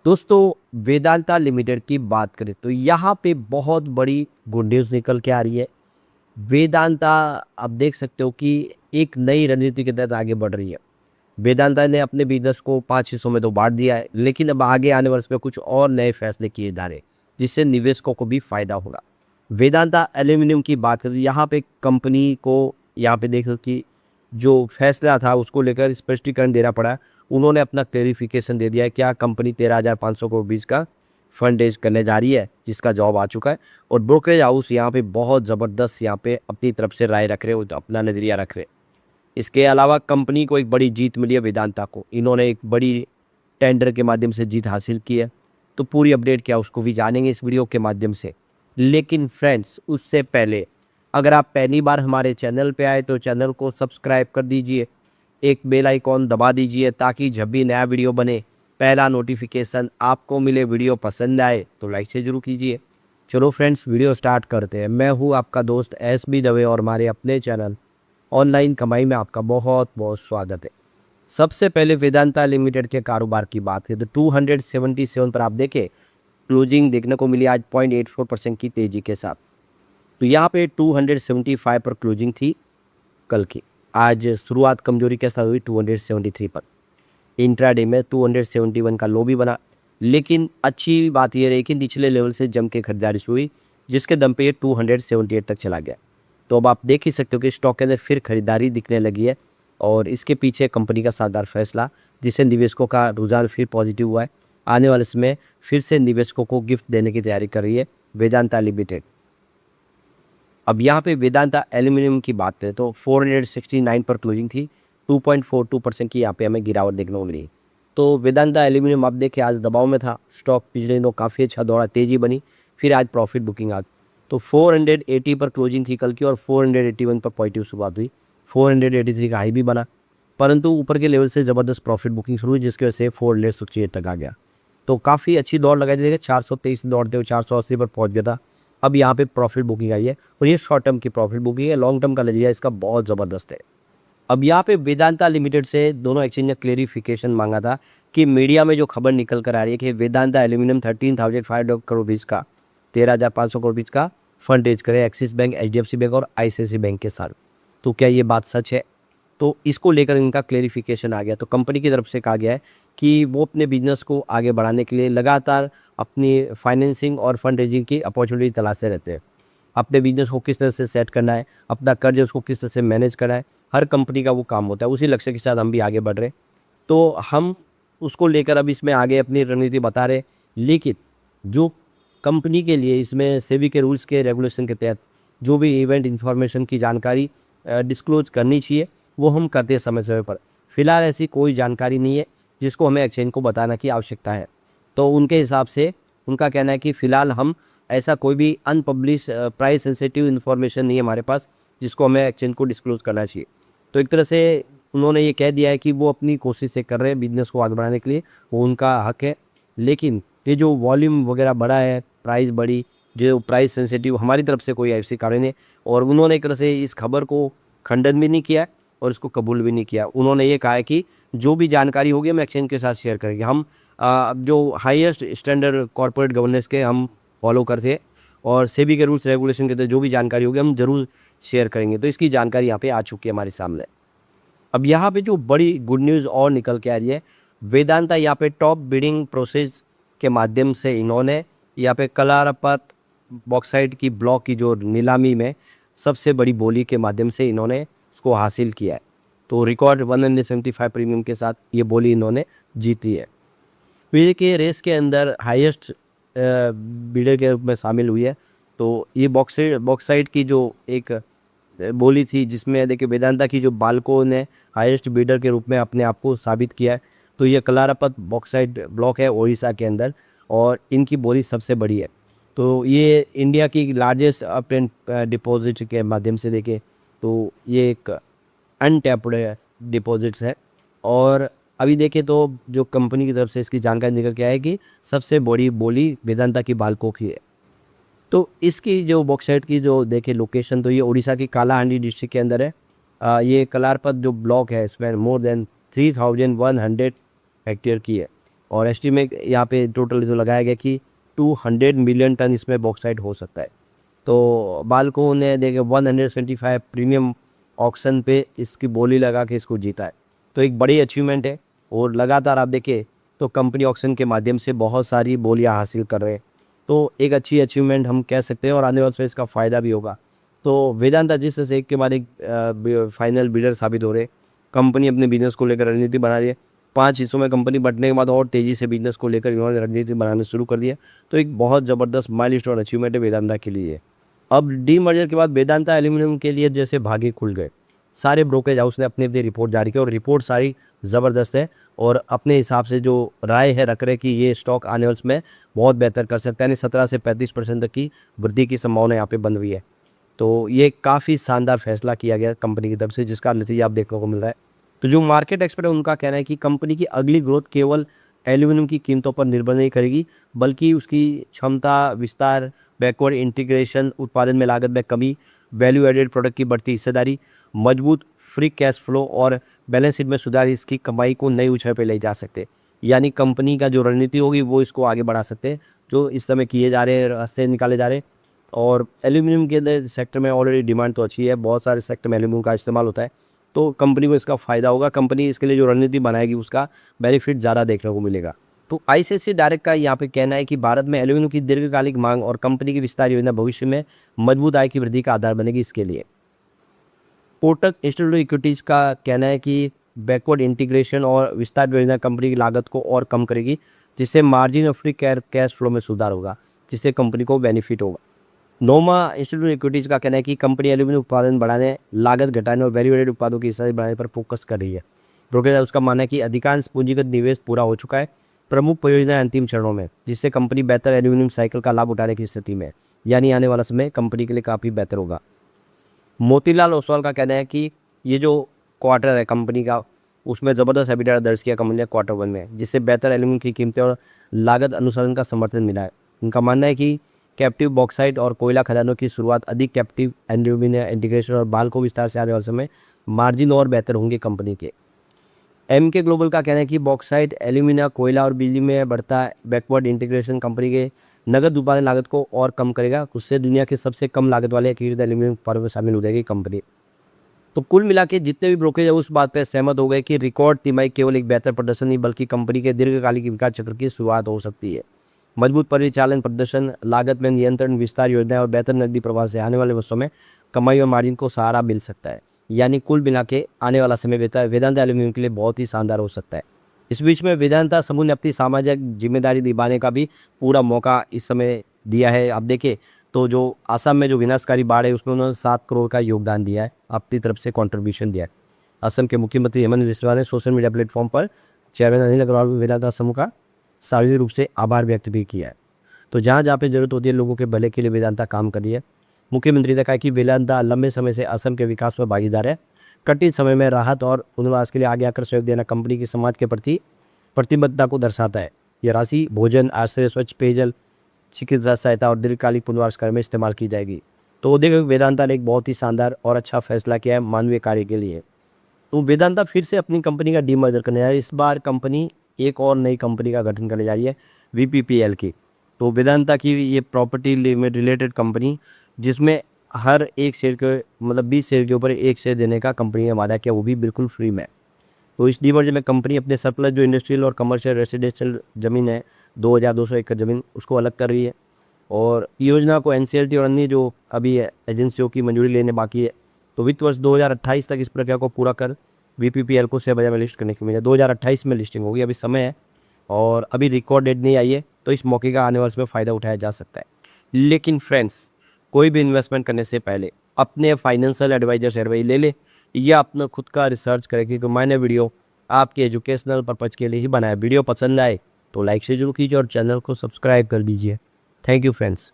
दोस्तों, वेदांता लिमिटेड की बात करें तो यहाँ पे बहुत बड़ी गुड न्यूज़ निकल के आ रही है। वेदांता आप देख सकते हो कि एक नई रणनीति के तहत आगे बढ़ रही है। वेदांता ने अपने बिजनेस को 5 हिस्सों में तो बाँट दिया है, लेकिन अब आगे आने वर्ष में कुछ और नए फैसले किए जा रहे हैं, जिससे निवेशकों को भी फ़ायदा होगा। वेदांता एल्यूमीनियम की बात करें, यहाँ पे कंपनी को यहाँ पे देखो कि जो फैसला था उसको लेकर स्पष्टीकरण देना पड़ा। उन्होंने अपना क्लेरिफिकेशन दे दिया है, क्या कंपनी 13,500 करोड़ बीच का फंड रेज करने जा रही है, जिसका जवाब आ चुका है। और ब्रोकरेज हाउस यहाँ पे बहुत ज़बरदस्त यहाँ पे अपनी तरफ से राय रख रहे हो, अपना नज़रिया रख रहे। इसके अलावा कंपनी को एक बड़ी जीत मिली है वेदांता को, इन्होंने एक बड़ी टेंडर के माध्यम से जीत हासिल की है। तो पूरी अपडेट क्या उसको भी जानेंगे इस वीडियो के माध्यम से। लेकिन फ्रेंड्स, उससे पहले अगर आप पहली बार हमारे चैनल पे आए तो चैनल को सब्सक्राइब कर दीजिए, एक बेल आइकॉन दबा दीजिए ताकि जब भी नया वीडियो बने पहला नोटिफिकेशन आपको मिले। वीडियो पसंद आए तो लाइक से जरूर कीजिए। चलो फ्रेंड्स, वीडियो स्टार्ट करते हैं। मैं हूँ आपका दोस्त SB दवे और हमारे अपने चैनल ऑनलाइन कमाई में आपका बहुत बहुत स्वागत है। सबसे पहले वेदांता लिमिटेड के कारोबार की बात करें तो 277 पर आप देखें क्लोजिंग देखने को मिली आज 0.84% की तेजी के साथ। तो यहाँ पे 275 पर क्लोजिंग थी कल की। आज शुरुआत कमजोरी के साथ हुई 273 पर। इंट्राडे में 271 का लो भी बना, लेकिन अच्छी बात यह रही कि निचले लेवल से जम के खरीदारी शुरू हुई, जिसके दम पे ये 278 तक चला गया। तो अब आप देख ही सकते हो कि स्टॉक के अंदर फिर खरीदारी दिखने लगी है और इसके पीछे कंपनी का शानदार फैसला, जिससे निवेशकों का रुझान फिर पॉजिटिव हुआ है। आने वाले समय फिर से निवेशकों को गिफ्ट देने की तैयारी कर रही है वेदांता लिमिटेड। अब यहाँ पे वेदांता एल्यूमिनियम की बात करें तो 469 पर क्लोजिंग थी, 2.42% की यहाँ पे हमें गिरावट देखने को मिली। तो वेदांता एल्यूमिनियम आप देखें आज दबाव में था, स्टॉक पिछले दिनों काफ़ी अच्छा दौड़ा, तेज़ी बनी, फिर आज प्रॉफिट बुकिंग आ गई। तो 480 पर क्लोजिंग थी कल की और 481 पर पॉजिटिव शुरुआत हुई। 483 का हाई भी बना, परंतु ऊपर के लेवल से ज़बरदस्त प्रॉफिट बुकिंग शुरू हुई, जिसकी वजह से 468 तक आ गया। तो काफ़ी अच्छी दौड़ लगाई थी, देखिए 423 दौड़ते हुए 480 पर पहुँच गया था। अब यहाँ पे प्रॉफिट बुकिंग आई है और ये शॉर्ट टर्म की प्रॉफिट बुकिंग है, लॉन्ग टर्म का नजरिया इसका बहुत ज़बरदस्त है। अब यहाँ पे वेदांता लिमिटेड से दोनों एक्सचेंज ने क्लेरिफिकेशन मांगा था कि मीडिया में जो खबर निकल कर आ रही है कि वेदांता एल्यूमिनियम 13,500 करोड़ बीच का 13,500 करोड़ बीच का फंड रेज करे एक्सिस बैंक, HDFC बैंक और ICICI बैंक के साथ। तो क्या ये बात सच है? तो इसको लेकर इनका क्लेरिफिकेशन आ गया। तो कंपनी की तरफ से कहा गया है कि वो अपने बिजनेस को आगे बढ़ाने के लिए लगातार अपनी फाइनेंसिंग और फंड रेजिंग की अपॉर्चुनिटी तलाशते रहते हैं। अपने बिजनेस को किस तरह से सेट करना है, अपना कर्ज उसको किस तरह से मैनेज करना है, हर कंपनी का वो काम होता है। उसी लक्ष्य के साथ हम भी आगे बढ़ रहे हैं। तो हम उसको लेकर अब इसमें आगे अपनी रणनीति बता रहे। लेकिन जो कंपनी के लिए इसमें सेबी के रूल्स के रेगुलेशन के तहत जो भी इवेंट इन्फॉर्मेशन की जानकारी डिस्क्लोज करनी चाहिए, वो हम करते हैं समय समय पर। फिलहाल ऐसी कोई जानकारी नहीं है जिसको हमें एक्सचेंज को बताना की आवश्यकता है। तो उनके हिसाब से उनका कहना है कि फ़िलहाल हम ऐसा कोई भी अनपब्लिश प्राइस सेंसिटिव इन्फॉर्मेशन नहीं है हमारे पास, जिसको हमें एक्सचेंज को डिस्क्लोज़ करना चाहिए। तो एक तरह से उन्होंने ये कह दिया है कि वो अपनी कोशिश से कर रहे हैं बिज़नेस को आगे बढ़ाने के लिए, वो उनका हक है। लेकिन ये जो वॉल्यूम वगैरह बढ़ा है, प्राइस बढ़ी, जो प्राइस सेंसिटिव हमारी तरफ से कोई ऐसी कारण नहीं। और उन्होंने एक तरह से इस खबर को खंडन भी नहीं किया है और इसको कबूल भी नहीं किया। उन्होंने ये कहा है कि जो भी जानकारी होगी हम एक्सचेंज के साथ शेयर करेंगे। हम जो हाईएस्ट स्टैंडर्ड कॉर्पोरेट गवर्नेंस के हम फॉलो करते हैं और सेबी के रूल्स रेगुलेशन के तहत जो भी जानकारी होगी हम ज़रूर शेयर करेंगे। तो इसकी जानकारी यहाँ पे आ चुकी है हमारे सामने। अब यहाँ पे जो बड़ी गुड न्यूज़ और निकल के आ रही है, वेदांता यहाँ पे टॉप बिडिंग प्रोसेस के माध्यम से इन्होंने यहाँ पे कलारपत बॉक्साइट की ब्लॉक की जो नीलामी में सबसे बड़ी बोली के माध्यम से इन्होंने उसको हासिल किया है। तो रिकॉर्ड 175 प्रीमियम के साथ ये बोली इन्होंने जीती है। फिर के रेस के अंदर हाईएस्ट बिडर के रूप में शामिल हुई है। तो ये बॉक्साइट की जो एक बोली थी, जिसमें देखिए वेदांता की जो बाल्को ने हाईएस्ट बिडर के रूप में अपने आप को साबित किया है। तो ये कलारपत बॉक्साइट ब्लॉक है उड़ीसा के अंदर और इनकी बोली सबसे बड़ी है। तो ये इंडिया की लार्जेस्ट अपटेन डिपॉजिट के माध्यम से देखें तो ये एक अनटैप्ड डिपॉजिट्स है। और अभी देखें तो जो कंपनी की तरफ से इसकी जानकारी निकल के आए कि सबसे बड़ी बोली वेदांता की बाल्को की है। तो इसकी जो बॉक्साइट की जो देखें लोकेशन, तो ये उड़ीसा की कालाहांडी डिस्ट्रिक्ट के अंदर है। ये कलारपत जो ब्लॉक है इसमें मोर देन 3,100 हेक्टेयर की है। और एस्टीमेट यहाँ पे टोटल जो लगाया गया कि 200 मिलियन टन इसमें बॉक्साइट हो सकता है। तो बाल्को ने देखे 175 प्रीमियम ऑक्शन पे इसकी बोली लगा के इसको जीता है। तो एक बड़ी अचीवमेंट है और लगातार आप देखें तो कंपनी ऑक्शन के माध्यम से बहुत सारी बोलियां हासिल कर रहे हैं। तो एक अच्छी अचीवमेंट हम कह सकते हैं और आने वाले समय इसका फ़ायदा भी होगा। तो वेदांता जिस तरह से एक के बाद एक फाइनल बिल्डर साबित हो रहे, कंपनी अपने बिजनेस को लेकर रणनीति बना रही है। 5 हिस्सों में कंपनी बँटने के बाद और तेज़ी से बिजनेस को लेकर इन्होंने रणनीति बनाना शुरू कर दिया। तो एक बहुत ज़बरदस्त माइलस्टोन अचीवमेंट है वेदांता के लिए। अब डीमर्जर के बाद वेदांता एल्यूमीनियम के लिए जैसे भागे खुल गए। सारे ब्रोकरेज हाउस ने अपनी-अपनी रिपोर्ट जारी की और रिपोर्ट सारी ज़बरदस्त है और अपने हिसाब से जो राय है रख रहे कि ये स्टॉक आने वाले समय बहुत बेहतर कर सकता है, यानी 17 से 35% तक की वृद्धि की संभावना यहाँ पे बन रही है। तो ये काफ़ी शानदार फैसला किया गया कंपनी की तरफ से, जिसका नतीजा आप देखने को मिल रहा है। तो जो मार्केट एक्सपर्ट है उनका कहना है कि कंपनी की अगली ग्रोथ केवल एल्यूमीनियम की कीमतों पर निर्भर नहीं करेगी, बल्कि उसकी क्षमता, विस्तार, बैकवर्ड इंटीग्रेशन, उत्पादन में लागत में कमी, वैल्यू एडेड प्रोडक्ट की बढ़ती हिस्सेदारी, मजबूत फ्री कैश फ्लो और बैलेंस शीट में सुधार इसकी कमाई को नई ऊंचाई पर ले जा सकते हैं। यानी कंपनी का जो रणनीति होगी वो इसको आगे बढ़ा सकते हैं, जो इस समय किए जा रहे हैं, रास्ते निकाले जा रहे हैं। और एल्यूमीनियम के अंदर सेक्टर में ऑलरेडी डिमांड तो अच्छी है, बहुत सारे सेक्टर में एल्यूमीनियम का इस्तेमाल होता है, तो कंपनी को इसका फ़ायदा होगा। कंपनी इसके लिए जो रणनीति बनाएगी उसका बेनिफिट ज़्यादा देखने को मिलेगा। तो आईसीआईसीआई डायरेक्ट का यहाँ पे कहना है कि भारत में एल्यूमीनियम की दीर्घकालिक मांग और कंपनी की विस्तार योजना भविष्य में मजबूत आय की वृद्धि का आधार बनेगी इसके लिए। कोटक इंस्टीट्यूट इक्विटीज़ का कहना है कि बैकवर्ड इंटीग्रेशन और विस्तार योजना कंपनी की लागत को और कम करेगी, जिससे मार्जिन और फ्री कैश फ्लो में सुधार होगा, जिससे कंपनी को बेनिफिट होगा। नोमा इंस्टीट्यूट इक्विटीज़ का कहना है कि कंपनी एल्यूमीनियम उत्पादन बढ़ाने, लागत घटाने और वैल्यू एडेड उत्पादों की हिस्सेदारी बढ़ाने पर फोकस कर रही है। ब्रोकरेज हाउस का मानना है कि अधिकांश पूंजीगत निवेश पूरा हो चुका है, प्रमुख परियोजनाएं अंतिम चरणों में, जिससे कंपनी बेहतर एल्यूमीनियम साइकिल का लाभ उठाने की स्थिति में है। यानी आने वाला समय कंपनी के लिए काफ़ी बेहतर होगा। मोतीलाल ओसवाल का कहना है कि ये जो क्वार्टर है कंपनी का, उसमें ज़बरदस्त एबिटा दर्ज किया कंपनी ने क्वार्टर 1 में, जिससे बेहतर एल्यूमीनियम की कीमतें और लागत अनुसरण का समर्थन मिला है। उनका मानना है कि कैप्टिव बॉक्साइट और कोयला खदानों की शुरुआत, अधिक कैप्टिव एल्यूमीनियम इंटीग्रेशन और बाल्को विस्तार से आने वाले समय मार्जिन और बेहतर होंगे कंपनी के। एमके ग्लोबल का कहना है कि बॉक्साइट, एल्यूमिना, कोयला और बिजली में बढ़ता बैकवर्ड इंटीग्रेशन कंपनी के नकद उत्पादन लागत को और कम करेगा। उससे दुनिया के सबसे कम लागत वाले एकीकृत एल्यूमीनियम उत्पादों में शामिल हो जाएगी कंपनी। तो कुल मिला के जितने भी ब्रोकरेज है उस बात पर सहमत हो गए कि रिकॉर्ड तिमाही केवल एक बेहतर प्रदर्शन नहीं, बल्कि कंपनी के दीर्घकालिक विकास चक्र की शुरुआत हो सकती है। मजबूत परिचालन प्रदर्शन, लागत में नियंत्रण, विस्तार योजनाएं और बेहतर नकदी प्रवाह से आने वाले वर्षों में कमाई और मार्जिन को सहारा मिल सकता है। यानी कुल मिला के आने वाला समय वेदांता एल्यूमीनियम के लिए बहुत ही शानदार हो सकता है। इस बीच में वेदांता समूह ने अपनी सामाजिक जिम्मेदारी निभाने का भी पूरा मौका इस समय दिया है। आप देखें तो जो असम में जो विनाशकारी बाढ़ है उसमें उन्होंने 7 करोड़ का योगदान दिया है, अपनी तरफ से कंट्रीब्यूशन दिया है। असम के मुख्यमंत्री हेमंत बिस्वा ने सोशल मीडिया प्लेटफॉर्म पर चेयरमैन अनिल अग्रवाल वेदांता समूह का सार्वजनिक रूप से आभार व्यक्त भी किया है। तो जहाँ जहाँ पे जरूरत होती है लोगों के भले के लिए वेदांता काम कर रही है। मुख्यमंत्री ने कहा कि वेदांता लंबे समय से असम के विकास में भागीदार है। कठिन समय में राहत और पुनर्वास के लिए आगे आकर सहयोग देना कंपनी की समाज के प्रति प्रतिबद्धता को दर्शाता है। यह राशि भोजन, आश्रय, स्वच्छ पेयजल, चिकित्सा सहायता और दीर्घकालिक पुनर्वास कार्य में इस्तेमाल की जाएगी। तो देखो वेदांता ने एक बहुत ही शानदार और अच्छा फैसला किया है मानवीय कार्य के लिए। तो वेदांता फिर से अपनी कंपनी का डीमर्जर करने जा रही है। इस बार कंपनी एक और नई कंपनी का गठन करने जा रही है, वीपीपीएल की। तो वेदांता की ये प्रॉपर्टी रिलेटेड कंपनी, जिसमें हर एक शेयर के मतलब 20 शेयर के ऊपर 1 शेयर देने का कंपनी ने वादा किया, वो भी बिल्कुल फ्री में। तो इस डीमर्जर में कंपनी अपने सरप्लस जो इंडस्ट्रियल और कमर्शियल रेसिडेंशियल ज़मीन है 2200 एकड़ ज़मीन, उसको अलग कर रही है और योजना को एनसीएलटी और अन्य जो अभी एजेंसियों की मंजूरी लेने बाकी है। तो वित्त वर्ष 2028 तक इस प्रक्रिया को पूरा कर वीपीपीएल को शेयर बाजार में लिस्ट करने की उम्मीद है। 2028 में लिस्टिंग होगी, अभी समय है और अभी रिकॉर्ड डेट नहीं आई है, तो इस मौके का आने वाले में फ़ायदा उठाया जा सकता है। लेकिन फ्रेंड्स, कोई भी इन्वेस्टमेंट करने से पहले अपने फाइनेंशियल एडवाइजर से एडवाइस ले ले या अपना खुद का रिसर्च करें, क्योंकि मैंने वीडियो आपके एजुकेशनल पर्पज़ के लिए ही बनाया। वीडियो पसंद आए तो लाइक से जरूर कीजिए और चैनल को सब्सक्राइब कर दीजिए। Thank you friends.